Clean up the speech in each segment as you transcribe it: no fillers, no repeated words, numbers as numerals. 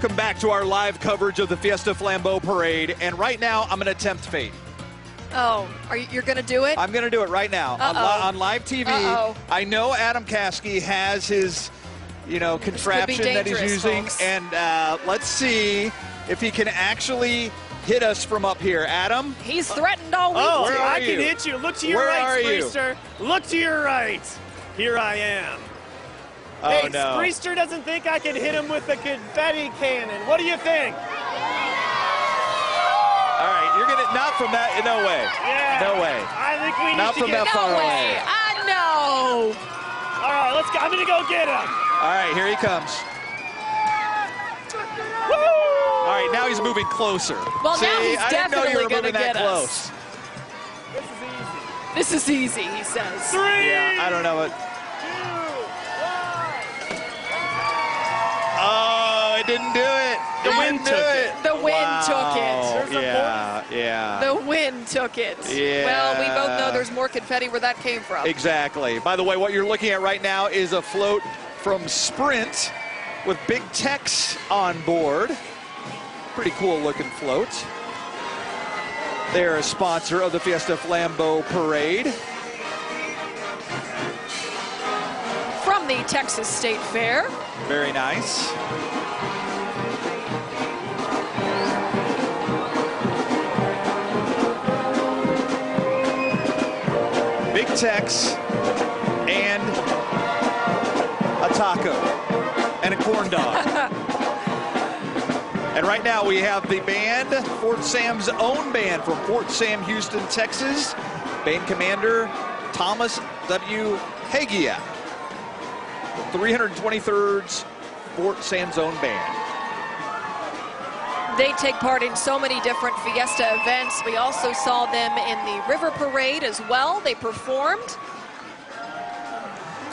Welcome back to our live coverage of the Fiesta Flambeau Parade. And right now, I'm going to tempt fate. Oh, you're going to do it? I'm going to do it right now on live TV. I know Adam Caskey has his, contraption that he's using. Folks. And let's see if he can actually hit us from up here. Adam? He's threatened all week. Oh, I can hit you. Look to your right, Spriester. Look to your right. Here I am. Oh, hey, no. Spriester doesn't think I can hit him with the confetti cannon. What do you think? All right, you're gonna not from that. No way. Yeah. No way. I think we need not to from get that far away. I know. All right, let's go. I'm gonna go get him. All right, here he comes. Woo! All right, now he's moving closer. Well, See, now he's definitely gonna get close. This is easy, he says. 3. Yeah, I don't know what. 2, 1. Oh, it didn't do it. The wind took it. The wind took it. Yeah. The wind took it. Yeah. Well, we both know there's more confetti where that came from. Exactly. By the way, what you're looking at right now is a float from Sprint with big text on board. Pretty cool looking float. They're a sponsor of the Fiesta Flambeau Parade. From the Texas State Fair. Very nice. Big Tex and a taco and a corn dog. And right now we have the band, Fort Sam's own band from Fort Sam, Houston, Texas. Band commander Thomas W. Hagia. 323rd's Fort Sam's own band. They take part in so many different Fiesta events. We also saw them in the River Parade as well. They performed.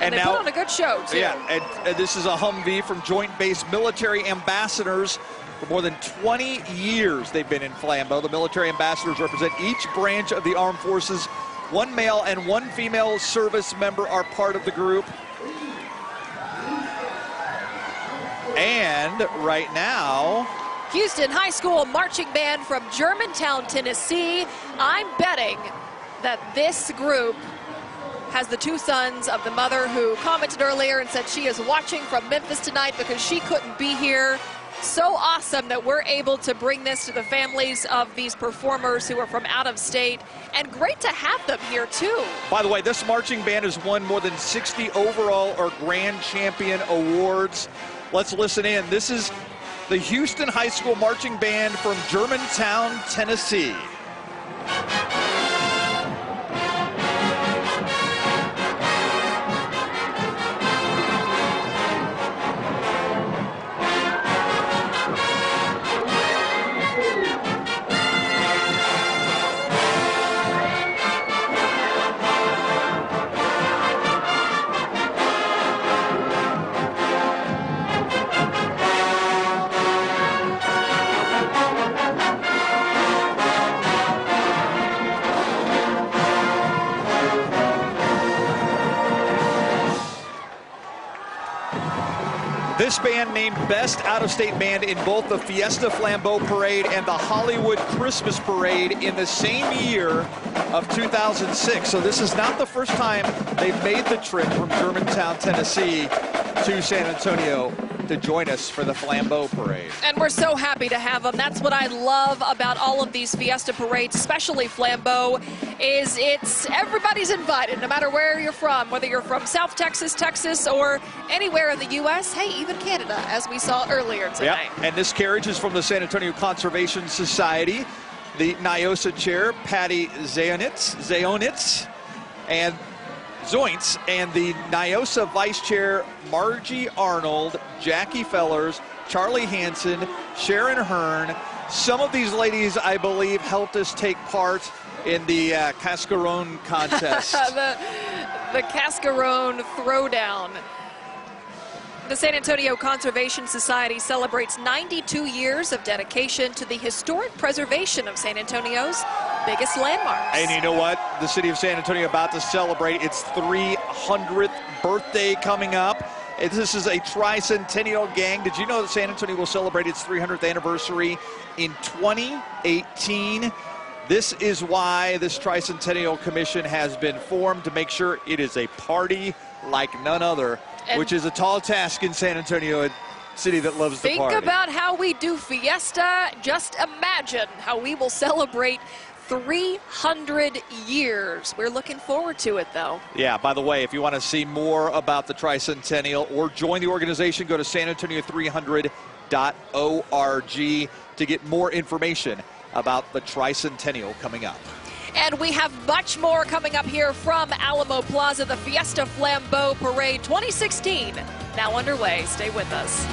And they put on a good show, too. Yeah, and this is a Humvee from Joint Base Military Ambassadors. For more than 20 years, they've been in Flambeau. The military ambassadors represent each branch of the armed forces. One male and one female service member are part of the group. And right now, Houston High School Marching Band from Germantown, Tennessee. I'm betting that this group has the two sons of the mother who commented earlier and said she is watching from Memphis tonight because she couldn't be here. So awesome that we're able to bring this to the families of these performers who are from out of state, and great to have them here too. By the way, this marching band has won more than 60 overall or grand champion awards. Let's listen in. This is the Houston High School Marching Band from Germantown, Tennessee. This band named Best Out-of-State Band in both the Fiesta Flambeau Parade and the Hollywood Christmas Parade in the same year of 2006. So this is not the first time they've made the trip from Germantown, Tennessee to San Antonio to join us for the Flambeau Parade. And we're so happy to have them. That's what I love about all of these Fiesta parades, especially Flambeau, is everybody's invited, no matter where you're from, whether you're from South Texas, Texas, or anywhere in the U.S., hey, even Canada, as we saw earlier tonight. Yep. And this carriage is from the San Antonio Conservation Society. The NIOSA chair, Patty Zayonitz, and Zoints, and the NIOSA Vice Chair, Margie Arnold, Jackie Fellers, Charlie Hansen, Sharon Hearn. Some of these ladies, I believe, helped us take part in the Cascarone contest. the Cascarone throwdown. The San Antonio Conservation Society celebrates 92 years of dedication to the historic preservation of San Antonio's biggest landmarks. And you know what? The city of San Antonio about to celebrate its 300th birthday coming up. This is a tricentennial gang. Did you know that San Antonio will celebrate its 300th anniversary in 2018? This is why this Tricentennial Commission has been formed, to make sure it is a party like none other, which is a tall task in San Antonio, a city that loves to party. Think about how we do Fiesta. Just imagine how we will celebrate 300 years. We're looking forward to it, though. Yeah, by the way, if you want to see more about the Tricentennial or join the organization, go to sanantonio300.org to get more information about the Tricentennial coming up. And we have much more coming up here from Alamo Plaza. The Fiesta Flambeau Parade 2016 now underway. Stay with us.